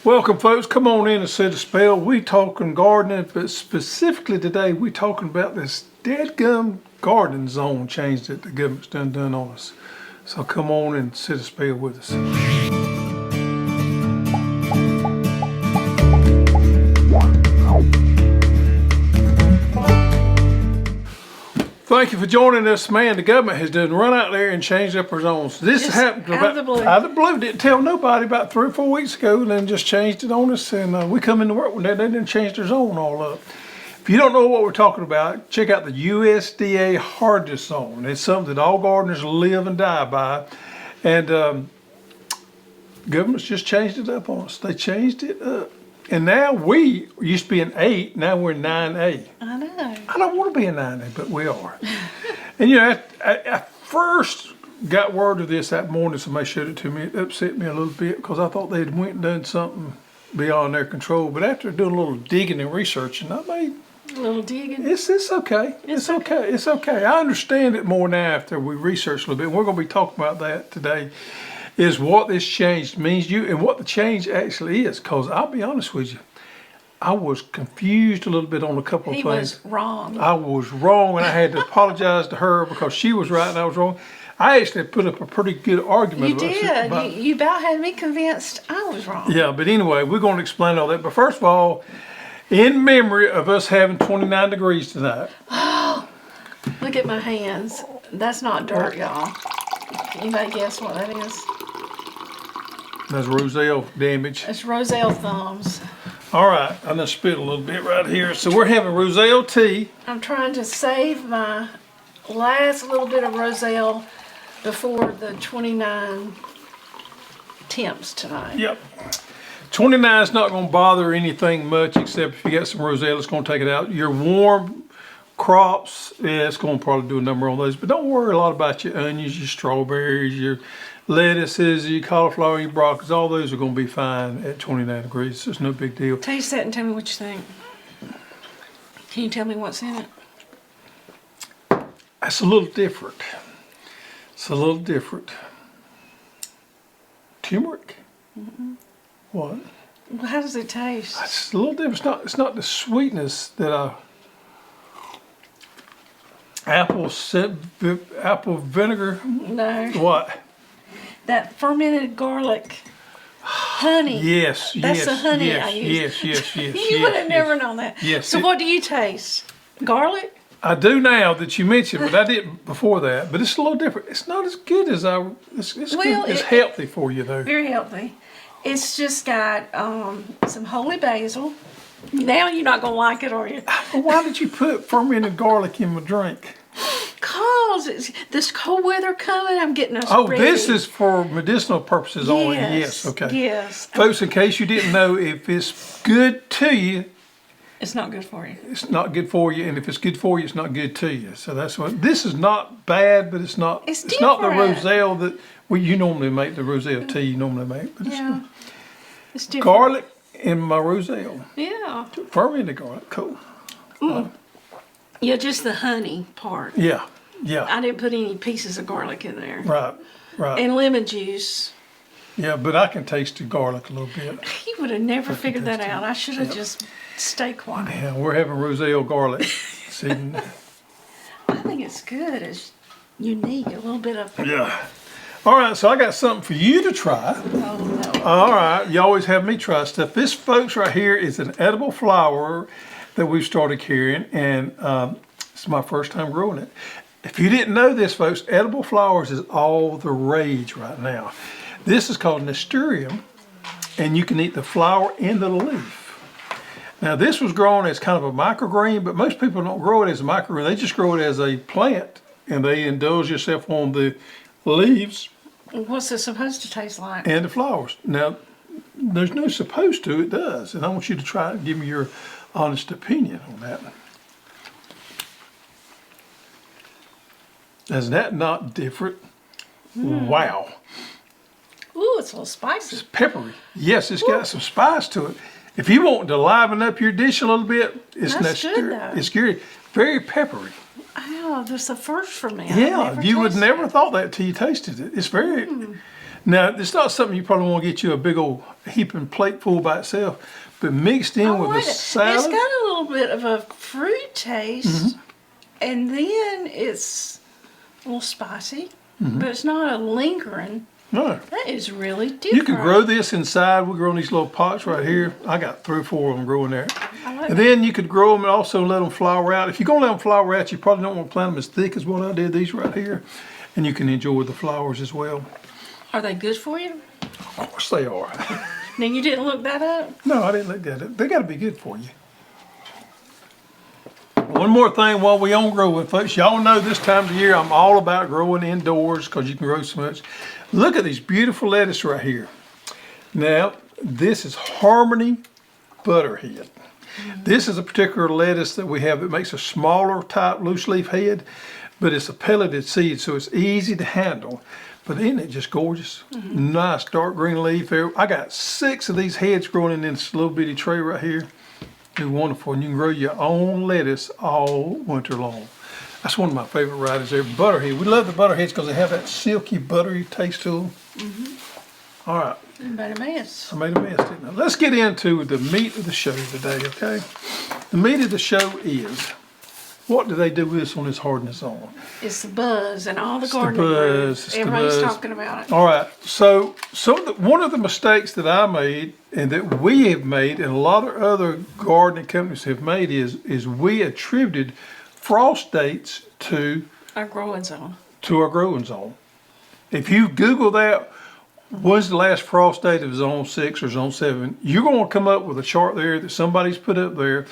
Welcome, folks. Come on in and set a spell. We talking gardening, but specifically today we talking about this dead-gum garden zone change that the government's done on us. So come on and set a spell with us. Thank you for joining us, man. The government has done run out there and changed up our zones. This happened out of the blue. Out of the blue. Didn't tell nobody about 3 or 4 weeks ago, and then just changed it on us. And we come into work when they didn't change their zone all up. If you don't know what we're talking about, check out the USDA Hardiness Zone. It's something that all gardeners live and die by. And government's just changed it up on us. They changed it up. And now we used to be in 8, now we're in 9A. I know. I don't want to be in 9A, but we are. And you know, I first got word of this that morning, somebody showed it to me. It upset me a little bit because I thought they'd went and done something beyond their control. But after doing a little digging and researching, I made a little digging. It's okay. It's okay. It's okay. I understand it more now after we researched a little bit. And we're going to be talking about that today. Is what this change means to you and what the change actually is. Because I'll be honest with you, I was confused a little bit on a couple of things. He was wrong. I was wrong, and I had to apologize to her because she was right and I was wrong. I actually put up a pretty good argument. You did. You about had me convinced I was wrong. Yeah, but anyway, we're going to explain all that. But first of all, in memory of us having 29 degrees tonight. Oh, look at my hands. That's not dirt, y'all. Anybody guess what that is? That's Roselle damage. It's Roselle thumbs. All right, I'm gonna spit a little bit right here. So we're having Roselle tea. I'm trying to save my last little bit of Roselle before the 29 temps tonight. Yep. 29 is not gonna bother anything much except if you got some Roselle, it's gonna take it out. Your warm crops, yeah, it's gonna probably do a number on those, but don't worry a lot about your onions, your strawberries, your lettuces, your cauliflower, your broccoli. All those are going to be fine at 29 degrees. It's no big deal. Taste that and tell me what you think. Can you tell me what's in it? It's a little different. It's a little different. Turmeric? Mm-mm. What? Well, how does it taste? It's a little different. It's not the sweetness that apple vinegar. No. What? That fermented garlic, honey. Yes, that's the honey I use. Yes. You would have never known that. Yes. So what do you taste? Garlic? I do now that you mentioned, but I didn't before that. But it's a little different. It's not as good as it's good. It's healthy for you though. Very healthy. It's just got some holy basil. Now you're not gonna like it, are you? Why did you put fermented garlic in my drink? Cause it's this cold weather coming, I'm getting us ready. This is for medicinal purposes only. Yes, okay. Yes. Folks, in case you didn't know, if it's good to you, it's not good for you. It's not good for you, and if it's good for you, it's not good to you. So that's what this is not bad, but it's not not the Roselle that you normally make, the Roselle tea you normally make. But it's different. Garlic in my Roselle. Yeah. Fermented garlic, cool. Yeah, just the honey part. Yeah. I didn't put any pieces of garlic in there. Right. And lemon juice. Yeah, but I can taste the garlic a little bit. He would have never figured that out. I should have just stayed quiet. Yeah, we're having Roselle garlic. I think it's good. It's unique. A little bit of... Yeah. All right, so I got something for you to try. Oh, no. All right, you always have me try stuff. This, folks, right here is an edible flower that we've started carrying, and it's my first time growing it. If you didn't know this, folks, edible flowers is all the rage right now. This is called nasturtium, and you can eat the flower and the leaf. Now, this was grown as kind of a microgreen, but most people don't grow it as a microgreen. They just grow it as a plant, and they indulge yourself on the leaves. What's it supposed to taste like? And the flowers. Now, there's no supposed to, it does. And I want you to try and give me your honest opinion on that. Is that not different? Wow. Ooh, it's a little spicy. It's peppery. Yes, it's got some spice to it. If you want to liven up your dish a little bit, it's good. Very peppery. Oh, that's the first for me. Yeah, you would never thought that till you tasted it. It's very, Now, it's not something you probably want to get you a big old heaping plate full by itself, but mixed in with a It's salad. got a little bit of a fruit taste, and then it's a little spicy, but it's not a lingering. No. That is really different. You can grow this inside. We grow in these little pots right here. I got 3 or 4 of them growing there. I like And then you could grow them and also let them flower out. If you're going to let them flower out, you probably don't want to plant them as thick as what I did, these right here. And you can enjoy the flowers as well. Are they good for you? Of course they are. Now, you didn't look that up? No, I didn't look at it. They got to be good for you. One more thing while we on growing, folks. Y'all know this time of the year I'm all about growing indoors because you can grow so much. Look at these beautiful lettuce right here. Now, this is Harmony Butterhead. This is a particular lettuce that we have that makes a smaller type loose leaf head, but it's a pelleted seed, so it's easy to handle. But isn't it just gorgeous? Nice dark green leaf. I got 6 of these heads growing in this little bitty tray right here. They're wonderful, and you can grow your own lettuce all winter long. That's one of my favorite varieties there, Butterhead. We love the Butterheads because they have that silky, buttery taste to them. All right. You made a mess. I made a mess, didn't I? Let's get into the meat of the show today, okay? The meat of the show is, what do they do with this on this Hardiness Zone? It's the buzz and all the It's the gardening buzz, groups. it's the Everybody's buzz. talking about it. All right, so one of the mistakes that I made and that we have made and a lot of other gardening companies have made is we attributed frost dates to Our growing zone. our growing zone. If you Google that, when's the last frost date of zone 6 or zone 7, you're going to come up with a chart there that somebody's put up there,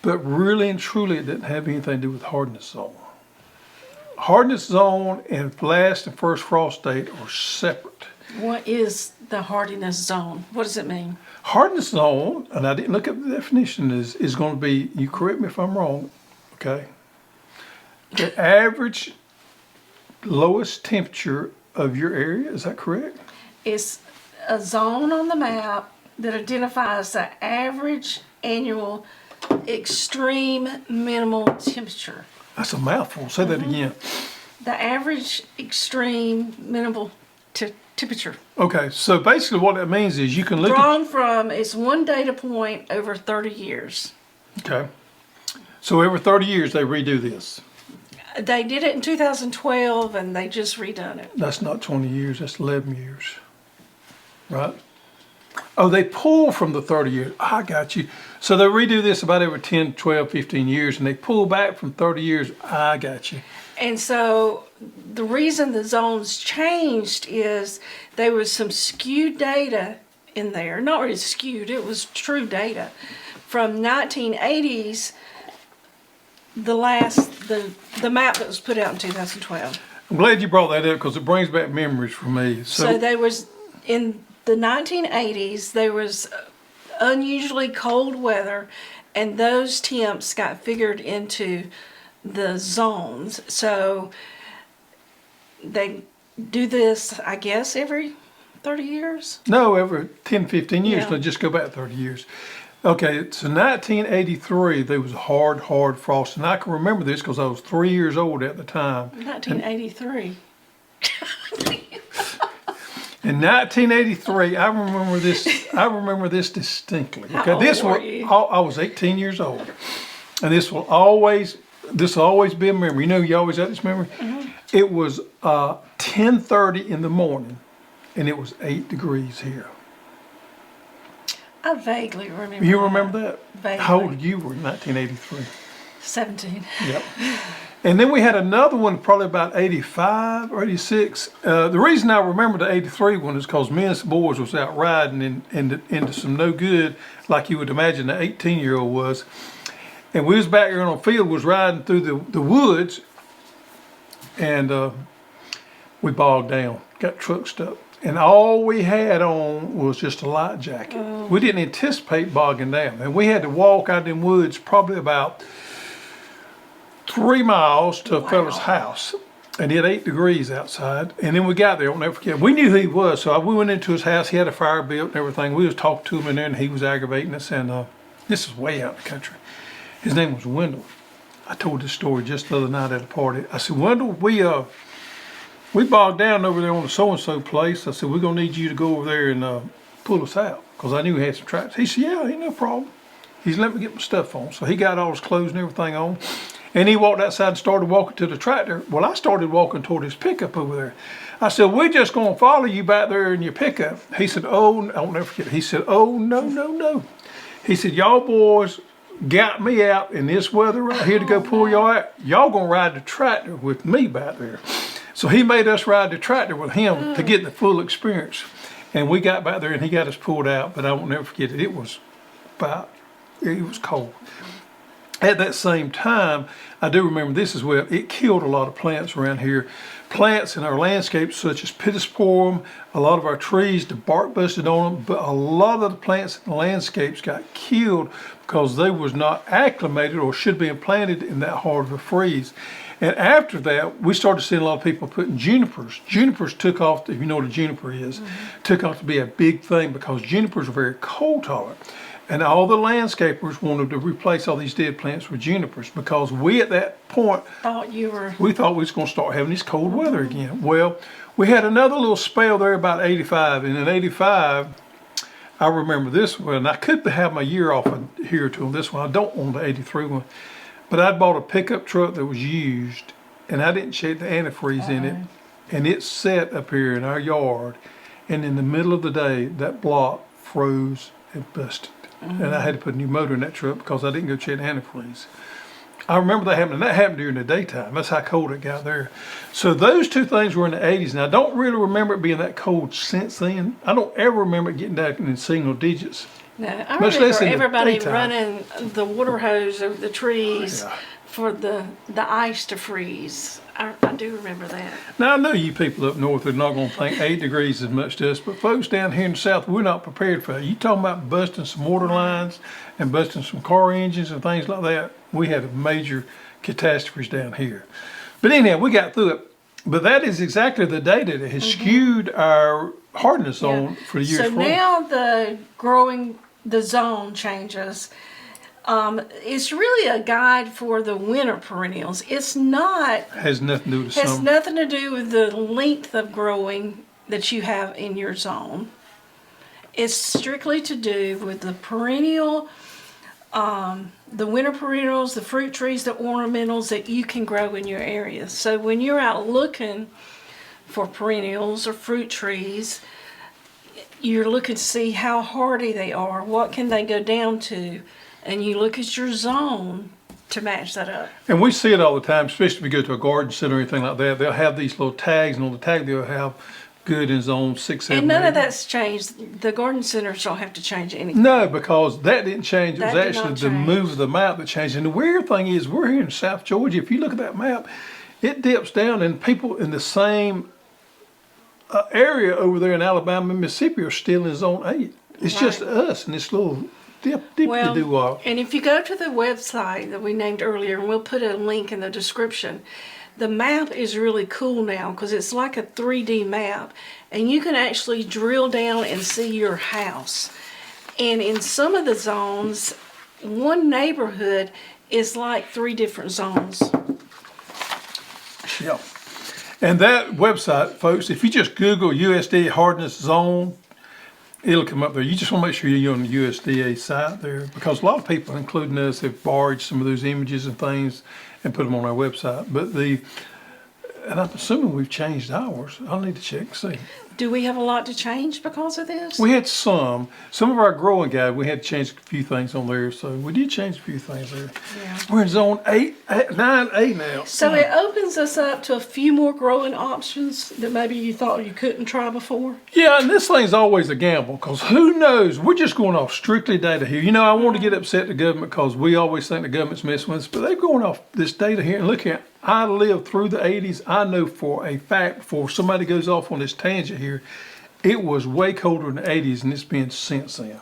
but really and truly it doesn't have anything to do with Hardiness Zone. Hardiness Zone and last and first frost date are separate. What is the hardiness zone? What does it mean? Hardiness Zone, and I didn't look up the definition, is going to be, you correct me if I'm wrong, okay? The average lowest temperature of your area, is that correct? It's a zone on the map that identifies the average annual extreme minimal temperature. That's a mouthful. Say that again. The average extreme minimal temperature. Okay, so basically what that means is you can look Drawn from, it's one data point over 30 years. okay. So every 30 years they redo this. They did it in 2012 and they just redone it. That's not 20 years, that's 11 years. Right? Oh, they pull from the 30 years. I got you. So they redo this about every 10, 12, 15 years and they pull back from 30 years. I got you. And so the reason the zones changed is there was some skewed data in there. Not really skewed, it was true data. From 1980s, the map that was put out in 2012. I'm glad you brought that up because it brings back memories for me. So there was, in the 1980s, there was unusually cold weather, and those temps got figured into the zones. So they do this, I guess, every 30 years? No, every 10, 15 years. Yeah. So just go back 30 years. Okay, so 1983, there was hard frost. And I can remember this because I was 3 years old at the time. 1983. In 1983, I remember this distinctly. How Okay, old were you? I was 18 years old. And this will always be a memory. You know, you always have this memory. Mm-hmm. It was 10:30 in the morning, and it was 8 degrees here. I vaguely remember. You remember that? Vaguely. How old you were in 1983? 17. Yep. And then we had another one probably about 85 or 86. The reason I remember the 83 one is because me and some boys was out riding into some no good, like you would imagine the 18-year-old was. And we was back there on the field, was riding through the woods, and we bogged down, got truck stuck. And all we had on was just a light jacket. Oh. We didn't anticipate bogging down. And we had to walk out in the woods probably about 3 miles to a fella's house. And it had 8 degrees outside. And then we got there, I'll never forget. We knew who he was, so we went into his house. He had a fire built and everything. We was talking to him in there, and he was aggravating us. And this is way out in the country. His name was Wendell. I told this story just the other night at a party. I said, Wendell, we bogged down over there on the so-and-so place. I said, we're going to need you to go over there and pull us out. Because I knew he had some tracks. He said, yeah, ain't no problem. He's let me get my stuff on. So he got all his clothes and everything on. And he walked outside and started walking to the tractor. Well, I started walking toward his pickup over there. I said, we're just going to follow you back there in your pickup. He said, oh, I'll never forget it. He said, oh, no. He said, y'all boys got me out in this weather right here to go pull y'all out. Y'all going to ride the tractor with me back there. So he made us ride the tractor with him to get the full experience. And we got back there and he got us pulled out, but I won't never forget it. It was cold. At that same time, I do remember this as well. It killed a lot of plants around here. Plants in our landscapes such as pittosporum, a lot of our trees, the bark busted on them, but a lot of the plants in the landscapes got killed because they was not acclimated or should be planted in that hard of a freeze. And after that, we started seeing a lot of people putting junipers. Junipers took off, if you know what a juniper is, took off to be a big thing because junipers are very cold tolerant. And all the landscapers wanted to replace all these dead plants with junipers because we at that point we thought we was going to start having this cold weather again. Well, we had another little spell there about 85, and in 85, I remember this one, and I could have my year off here to this one. I don't want the 83 one, but I'd bought a pickup truck that was used, and I didn't check the antifreeze in it, and it sat up here in our yard, and in the middle of the day, that block froze and busted. And I had to put a new motor in that truck because I didn't go check the antifreeze. I remember that happening. That happened during the daytime. That's how cold it got there. So those two things were in the 80s. Now, I don't really remember it being that cold since then. I don't ever remember it getting down in single digits. No, I remember everybody running the water hose over the trees for the ice to freeze. I do remember that. Now, I know you people up north are not going to think 8 degrees as much to us, but folks down here in the south, we're not prepared for that. You talking about busting some water lines and busting some car engines and things like that. We had major catastrophes down here. But anyhow, we got through it. But that is exactly the data that has skewed our hardness zone for the years forward. So now the zone changes. It's really a guide for the winter perennials. It's not. Has nothing to do with summer. Has nothing to do with the length of growing that you have in your zone. It's strictly to do with the perennial, the winter perennials, the fruit trees, the ornamentals that you can grow in your area. So when you're out looking for perennials or fruit trees, you're looking to see how hardy they are, what can they go down to, and you look at your zone to match that up. And we see it all the time, especially if we go to a garden center or anything like that. They'll have these little tags, and on the tag they'll have good in zone 6, 7, and none 8. of that's changed. The garden centers don't have to change anything. No, because that didn't change. It was That did actually not the change. move of the map that changed. And the weird thing is, we're here in South Georgia. If you look at that map, it dips down, and people in the same area over there in Alabama and Mississippi are still in zone 8. It's just us and this little Well, and if you go to the website that we named earlier, and we'll put a link in the description, the map is really cool now because it's like a 3D map, and you can actually drill down and see your house. And in some of the zones, one neighborhood is like 3 different zones. Yeah. And that website, folks, if you just Google USDA Hardiness Zone, it'll come up there. You just want to make sure you're on the USDA site there, because a lot of people, including us, have borrowed some of those images and things and put them on our website. And I'm assuming we've changed ours. I'll need to check and see. Do we have a lot to change because of this? We had some of our growing guide, we had to change a few things on there. So we did change a few things there. Yeah. We're in zone 9A now. So it opens us up to a few more growing options that maybe you thought you couldn't try before. Yeah, and this thing's always a gamble, because who knows? We're just going off strictly data here. You know, I want to get upset at the government because we always think the government's messing with us, but they're going off this data here. And look here, I lived through the 80s. I know for a fact, before somebody goes off on this tangent here, it was way colder in the 80s, and it's been since then.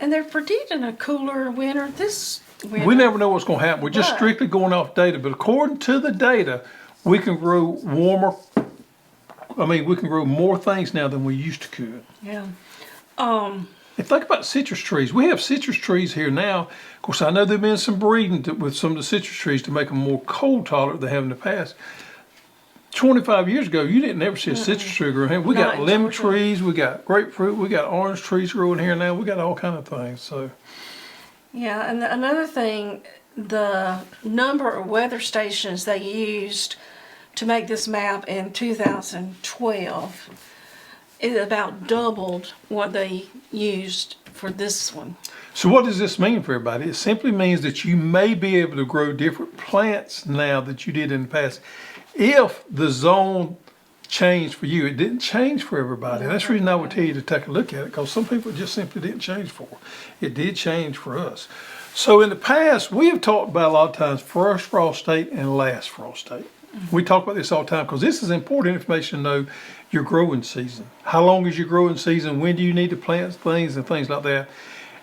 And they're predicting a cooler winter this winter. We never know what's going to happen. We're just But- strictly going off data. But according to the data, we can grow warmer. I mean, we can grow more things now than we used to could. Yeah. And think about citrus trees. We have citrus trees here now. Of course, I know there've been some breeding with some of the citrus trees to make them more cold tolerant than they have in the past. 25 years ago, you didn't ever see a citrus tree growing here. We Not got in lemon Georgia. trees, we got grapefruit, we got orange trees growing here now. We got all kind of things. So Yeah, and another thing, the number of weather stations they used to make this map in 2012, it about doubled what they used for this one. So what does this mean for everybody? It simply means that you may be able to grow different plants now that you did in the past. If the zone changed for you, it didn't change for everybody. That's the reason I would tell you to take a look at it, because some people just simply didn't change for. It did change for us. So in the past, we have talked about a lot of times first frost date and last frost date. We talk about this all the time because this is important information to know your growing season. How long is your growing season? When do you need to plant things and things like that?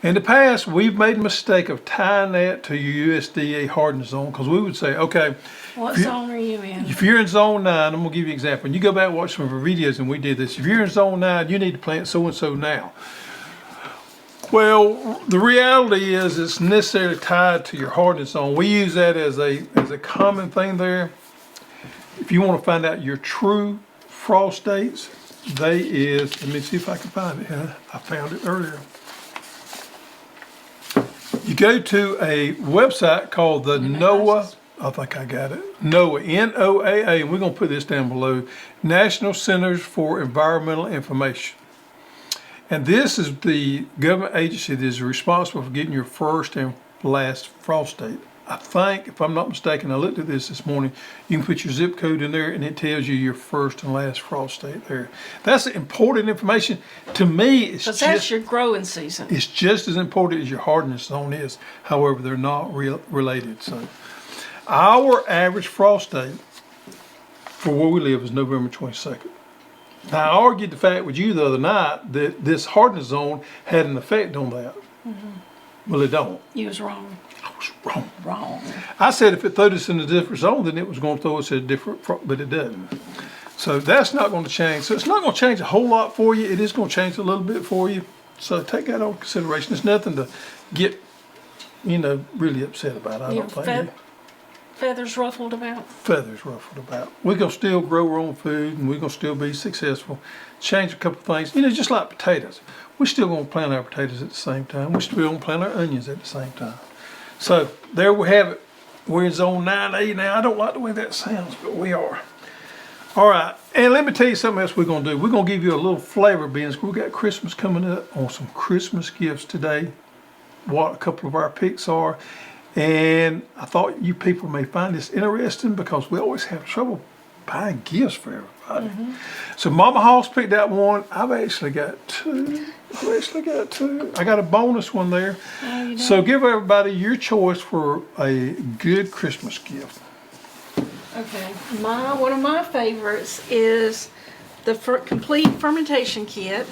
In the past, we've made a mistake of tying that to your USDA Hardiness Zone, because we would say, okay, What if you- zone are you in? if you're in zone 9, I'm gonna give you an example. And you go back and watch some of our videos and we did this. If you're in zone 9, you need to plant so-and-so now. Well, the reality is it's necessarily tied to your hardness zone. We use that as a common thing there. If you want to find out your true frost dates, let me see if I can find it here. I found it earlier. You go to a website called the NOAA, I think I got it, NOAA, N-O-A-A, and we're going to put this down below, National Centers for Environmental Information. And this is the government agency that is responsible for getting your first and last frost date. I think, if I'm not mistaken, I looked at this morning, you can put your zip code in there and it tells you your first and last frost date there. That's important information. To me, it's Because that's just, your growing season. it's just as important as your hardness zone is. However, they're not related. So our average frost date for where we live is November 22nd. Now, I argued the fact with you the other night that this hardness zone had an effect on that. Well, it don't. You was wrong. I was wrong. Wrong. I said if it threw us in a different zone, then it was going to throw us in a different, but it doesn't. So that's not going to change. So it's not going to change a whole lot for you. It is going to change a little bit for you. So take that into consideration. It's nothing to get, really upset about. I Your don't think. feathers ruffled about. Feathers ruffled about. We're going to still grow our own food and we're going to still be successful. Change a couple things. Just like potatoes. We're still going to plant our potatoes at the same time. We're still going to plant our onions at the same time. So there we have it. We're in zone 9A now. I don't like the way that sounds, but we are. All right, and let me tell you something else we're going to do. We're going to give you a little flavor, beans. We've got Christmas coming up on some Christmas gifts today, what a couple of our picks are. And I thought you people may find this interesting because we always have trouble buying gifts for everybody. So Mama Hoss picked out one. I've actually got two. I got a bonus one there. Oh, So give everybody your choice for a good Christmas gift. Okay. One of my favorites is the complete fermentation kit.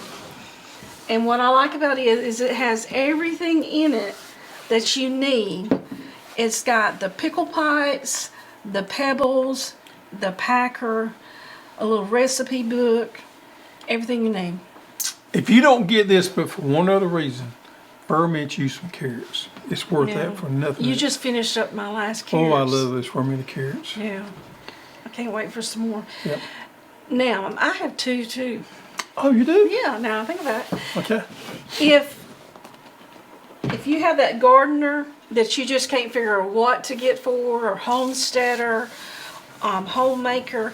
And what I like about it is it has everything in it that you need. It's got the pickle pipes, the pebbles, the packer, a little recipe book, everything you need. If you don't get this, but for one other reason, ferment you some carrots. It's worth Yeah. that for nothing. You just finished up my last carrots. Oh, I love those fermented carrots. Yeah. I can't wait for some more. Yep. Now, I have two too. Oh, you do? Yeah, now think about it. Okay. If you have that gardener that you just can't figure out what to get for, or homesteader, homemaker,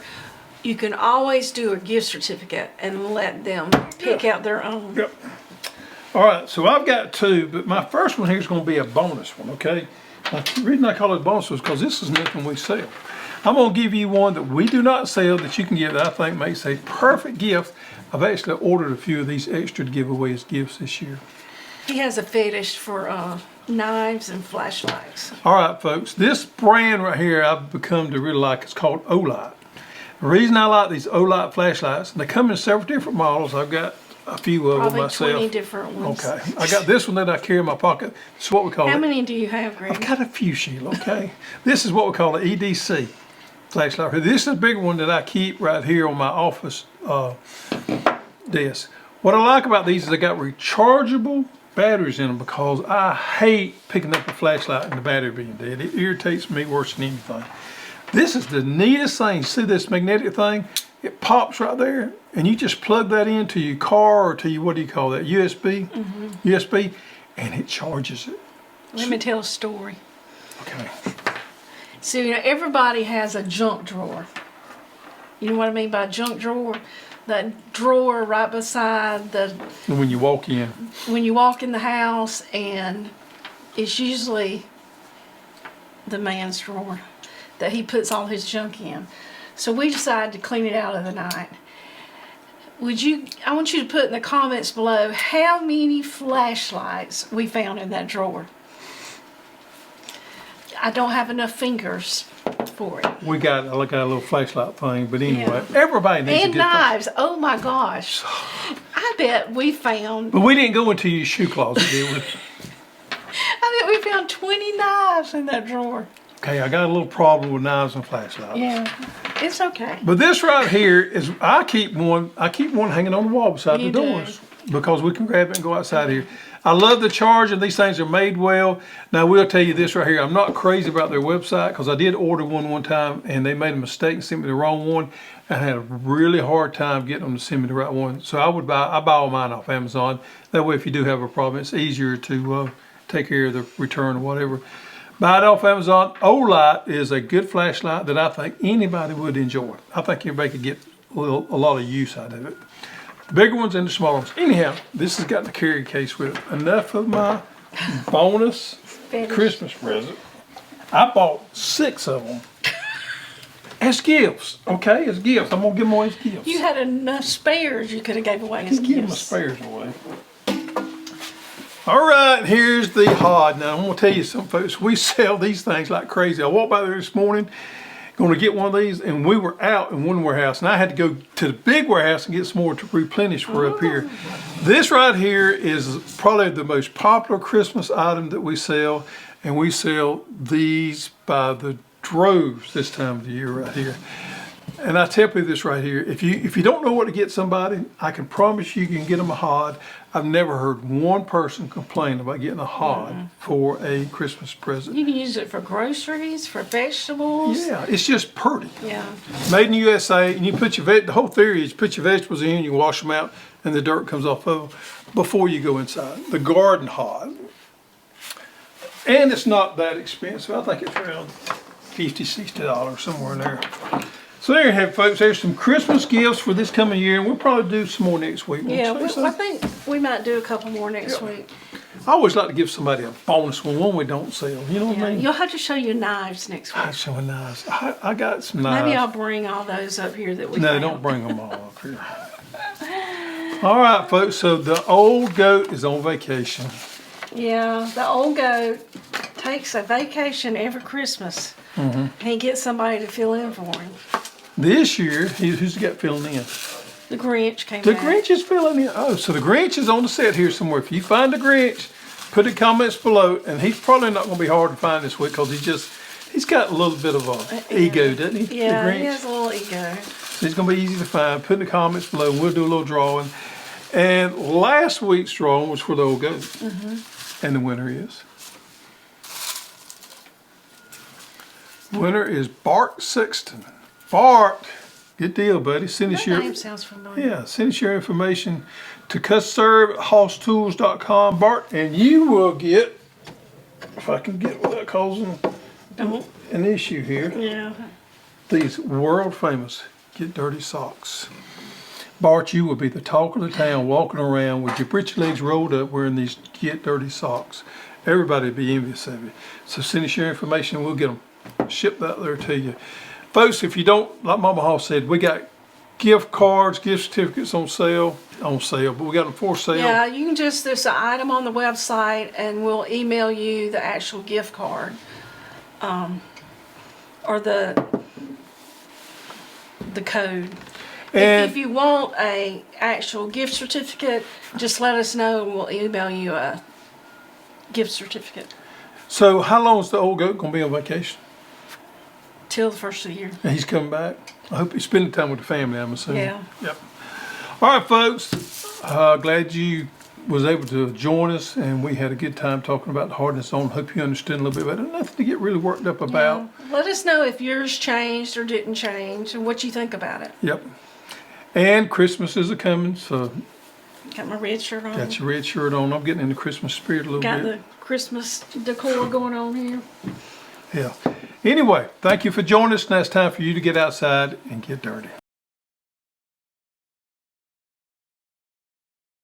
you can always do a gift certificate and let them pick out their own. Yep. All right, so I've got two, but my first one here is going to be a bonus one, okay? Now, the reason I call it a bonus is because this is nothing we sell. I'm going to give you one that we do not sell that you can get that I think makes a perfect gift. I've actually ordered a few of these extra to give away as gifts this year. He has a fetish for knives and flashlights. All right, folks, this brand right here I've become to really like. It's called Olight. The reason I like these Olight flashlights, and they come in several different models. I've got a few of them Probably myself. 20 different ones. Okay, I got this one that I carry in my pocket. It's what we call How it. many do you have, Greg? I've got a few, Sheila, okay? This is what we call an EDC flashlight. This is a big one that I keep right here on my office desk. What I like about these is they got rechargeable batteries in them because I hate picking up a flashlight and the battery being dead. It irritates me worse than anything. This is the neatest thing. See this magnetic thing? It pops right there, and you just plug that into your car or to your, what do you call that, USB? USB, and it charges it. Let me tell a story. Okay. So, everybody has a junk drawer. You know what I mean by junk drawer? That drawer right beside When you walk in. when you walk in the house, and it's usually the man's drawer that he puts all his junk in. So we decided to clean it out of the night. I want you to put in the comments below how many flashlights we found in that drawer. I don't have enough fingers for it. We got a little flashlight thing, but anyway, everybody needs And to get knives. Oh my gosh. I bet we found But we didn't go into your shoe closet, did we? we found 20 knives in that drawer. Okay, I got a little problem with knives and flashlights. Yeah. It's okay. But this right here is, I keep one hanging on the wall beside You the do. doors because we can grab it and go outside here. I love the charger. These things are made well. Now, we'll tell you this right here. I'm not crazy about their website because I did order one time and they made a mistake and sent me the wrong one. I had a really hard time getting them to send me the right one. So I buy all mine off Amazon. That way, if you do have a problem, it's easier to take care of the return or whatever. Buy it off Amazon. Olight is a good flashlight that I think anybody would enjoy. I think everybody could get a lot of use out of it. The bigger ones and the smaller ones. Anyhow, this has got the carry case with it. Enough of my bonus Christmas present. I bought 6 of them. As gifts, okay? As gifts. I'm going to give them away as gifts. You had enough spares you could have gave away as Give my gifts. spares away. All right, here's the hod. Now, I'm going to tell you something, folks. We sell these things like crazy. I walked by there this morning, going to get one of these, and we were out in one warehouse, and I had to go to the big warehouse and get some more to replenish for up here. This right here is probably the most popular Christmas item that we sell, and we sell these by the droves this time of the year right here. And I tell you this right here, if you don't know what to get somebody, I can promise you can get them a hod. I've never heard one person complain about getting a hod for a Christmas present. You can use it for groceries, for vegetables. Yeah, it's just pretty. Yeah. Made in the USA, and you put the whole theory is you put your vegetables in, you wash them out, and the dirt comes off of them before you go inside. The garden hod. And it's not that expensive. I think it's around $50, $60, somewhere in there. So there you have it, folks. There's some Christmas gifts for this coming year, and we'll probably do some more next week. Yeah, I think we might do a couple more next week. I always like to give somebody a bonus one we don't sell. You know what I mean? You'll have to show your knives next week. I'm showing knives. I got some knives. Maybe I'll bring all those up here that we No, found. don't bring them all up here. All right, folks. So the old goat is on vacation. Yeah, the old goat takes a vacation every Christmas. And he gets somebody to fill in for him. This year, who's got filling in? The Grinch came The back. Grinch is filling in. Oh, so the Grinch is on the set here somewhere. If you find the Grinch, put the comments below. And he's probably not going to be hard to find this week because he's got a little bit of a ego, doesn't he? Yeah, the Grinch. he has a little ego. So it's going to be easy to find. Put in the comments below. And we'll do a little drawing. And last week's drawing was for the old goat. And the winner is? Winner is Bart Sexton. Bart, good deal, buddy. Send us That your name sounds familiar. send us your information to custserve@hosstools.com, Bart, and you will get, if I can get without causing an issue here, Yeah. these world famous Get Dirty socks. Bart, you will be the talk of the town, walking around with your britch legs rolled up, wearing these Get Dirty socks. Everybody will be envious of you. So send us your information, and we'll get them shipped out there to you. Folks, if you don't, like Mama Hall said, we got gift cards, gift certificates on sale, but we got them for sale. Yeah, you can just, there's an item on the website and we'll email you the actual gift card. Or the code. And If you want a actual gift certificate, just let us know and we'll email you a gift certificate so how long is the old goat going to be on vacation? till the first of the year. And he's coming back? I hope he's spending time with the family, I'm assuming. Yeah. Yep. All right, folks. Glad you was able to join us, and we had a good time talking about the Hardiness Zone. Hope you understand a little bit better. Nothing to get really worked up about. Let us know if yours changed or didn't change and what you think about it. Yep. And Christmas is a coming, so Got my red shirt on. got your red shirt on. I'm getting in the Christmas spirit a little Got bit. the Christmas decor going on here. Yeah. Anyway, thank you for joining us. Now it's time for you to get outside and get dirty.